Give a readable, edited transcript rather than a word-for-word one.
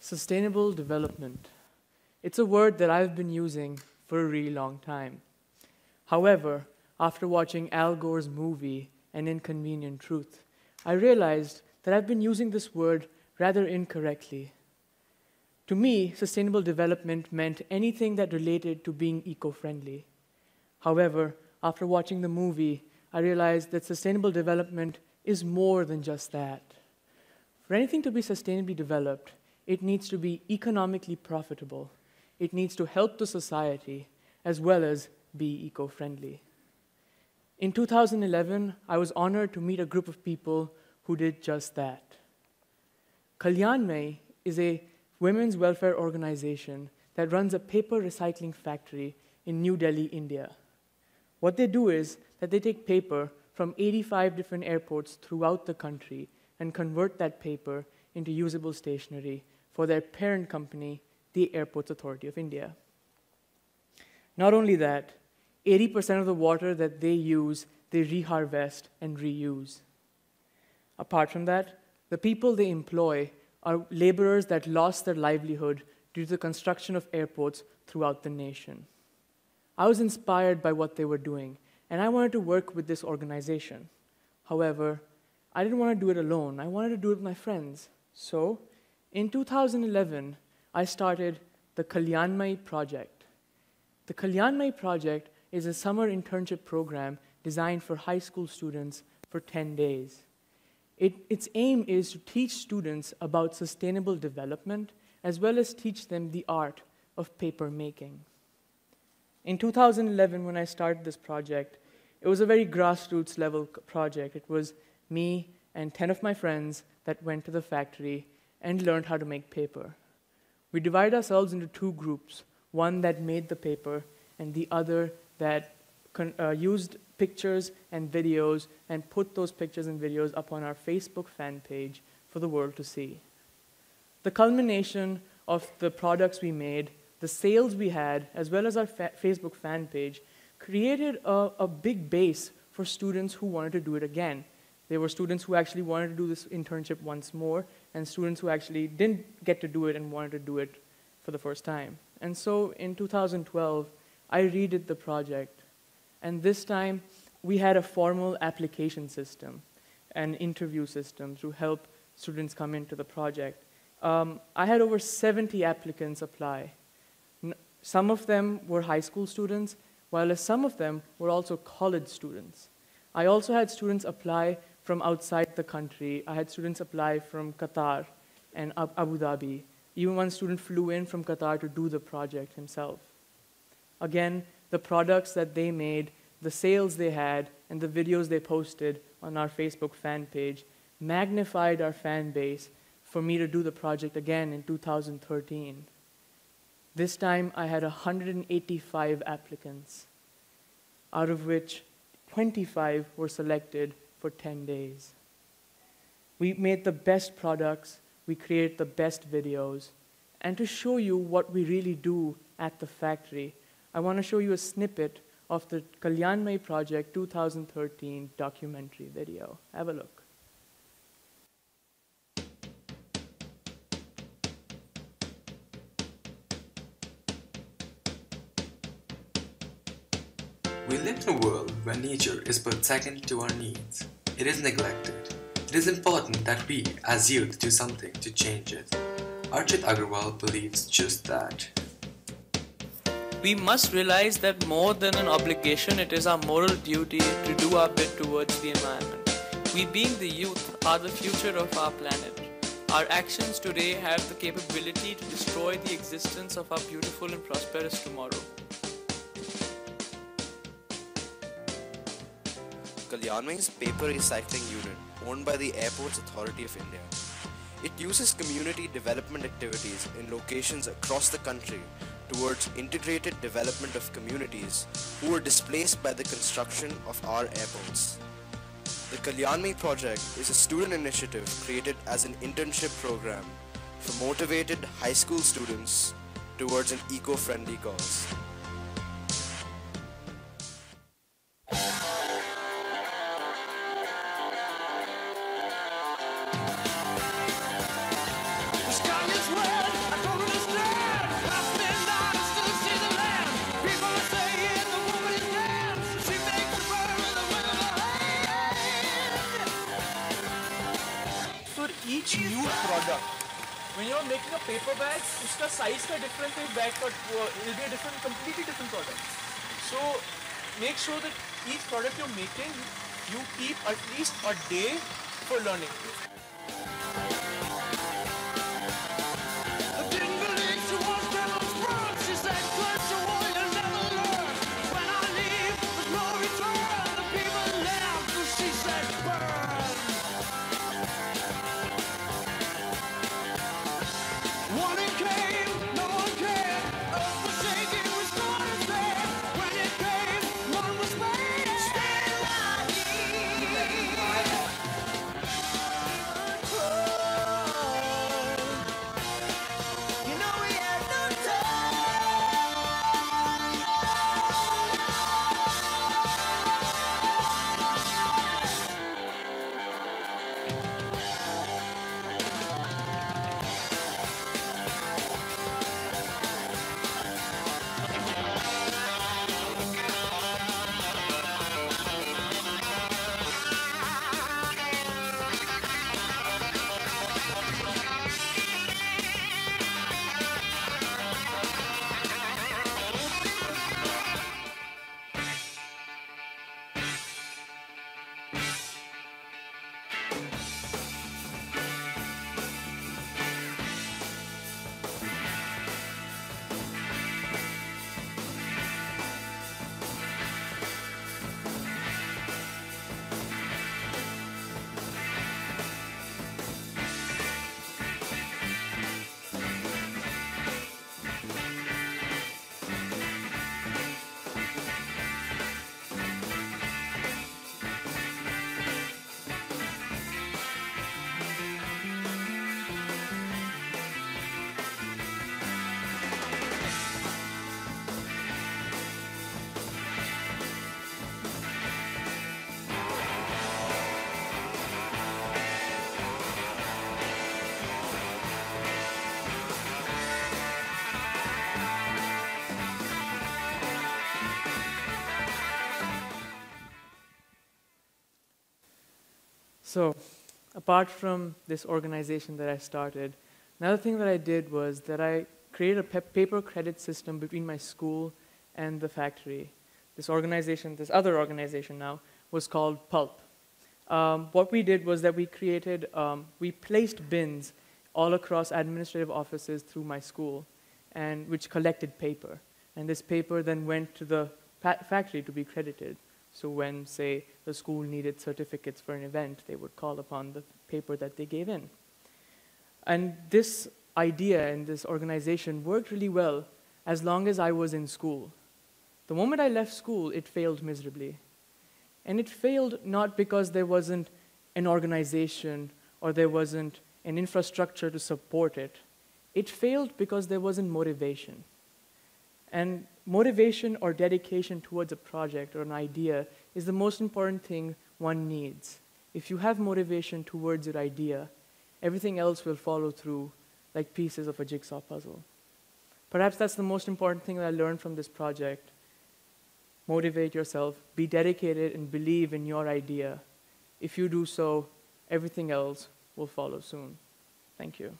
Sustainable development. It's a word that I've been using for a really long time. However, after watching Al Gore's movie, An Inconvenient Truth, I realized that I've been using this word rather incorrectly. To me, sustainable development meant anything that related to being eco-friendly. However, after watching the movie, I realized that sustainable development is more than just that. For anything to be sustainably developed, it needs to be economically profitable. It needs to help the society, as well as be eco-friendly. In 2011, I was honored to meet a group of people who did just that. Kalyanmay is a women's welfare organization that runs a paper recycling factory in New Delhi, India. What they do is that they take paper from 85 different airports throughout the country and convert that paper into usable stationery for their parent company, the Airports Authority of India. Not only that, 80% of the water that they use, they reharvest and reuse. Apart from that, the people they employ are laborers that lost their livelihood due to the construction of airports throughout the nation. I was inspired by what they were doing, and I wanted to work with this organization. However, I didn't want to do it alone. I wanted to do it with my friends. So, in 2011, I started the Kalyanmay Project. The Kalyanmay Project is a summer internship program designed for high school students for 10 days. Its aim is to teach students about sustainable development, as well as teach them the art of paper making. In 2011, when I started this project, it was a very grassroots level project. It was me and 10 of my friends that went to the factory and learned how to make paper. We divided ourselves into two groups, one that made the paper and the other that used pictures and videos and put those pictures and videos up on our Facebook fan page for the world to see. The culmination of the products we made, the sales we had, as well as our Facebook fan page, created a big base for students who wanted to do it again. There were students who actually wanted to do this internship once more, and students who actually didn't get to do it and wanted to do it for the first time. And so in 2012, I redid the project. And this time, we had a formal application system and interview system to help students come into the project. I had over 70 applicants apply. Some of them were high school students, while some of them were also college students. I also had students apply from outside the country. I had students apply from Qatar and Abu Dhabi. Even one student flew in from Qatar to do the project himself. Again, the products that they made, the sales they had, and the videos they posted on our Facebook fan page magnified our fan base for me to do the project again in 2013. This time, I had 185 applicants, out of which 25 were selected for 10 days. We made the best products, we created the best videos, and to show you what we really do at the factory, I want to show you a snippet of the Kalyanmay Project 2013 documentary video. Have a look. We live in a world where nature is put second to our needs. It is neglected. It is important that we, as youth, do something to change it. Archit Agarwal believes just that. We must realize that more than an obligation, it is our moral duty to do our bit towards the environment. We being the youth are the future of our planet. Our actions today have the capability to destroy the existence of our beautiful and prosperous tomorrow. Kalyanmay is a paper recycling unit owned by the Airports Authority of India. It uses community development activities in locations across the country towards integrated development of communities who were displaced by the construction of our airports. The Kalyanmay project is a student initiative created as an internship program for motivated high school students towards an eco-friendly cause. The sky is red. each new product. When you're making a paper bag, उसका size का different है, bag का it'll be a different, completely different product. So make sure that each product you're making, you keep at least a day for learning. So, apart from this organization that I started, another thing that I did was that I created a paper credit system between my school and the factory. This organization, this other organization now, was called Pulp. What we did was that we placed bins all across administrative offices through my school, and which collected paper. And this paper then went to the factory to be credited. So when, say, the school needed certificates for an event, they would call upon the paper that they gave in. And this idea and this organization worked really well as long as I was in school. The moment I left school, it failed miserably. And it failed not because there wasn't an organization or there wasn't an infrastructure to support it. It failed because there wasn't motivation. And motivation or dedication towards a project or an idea is the most important thing one needs. If you have motivation towards your idea, everything else will follow through like pieces of a jigsaw puzzle. Perhaps that's the most important thing that I learned from this project. Motivate yourself, be dedicated, and believe in your idea. If you do so, everything else will follow soon. Thank you.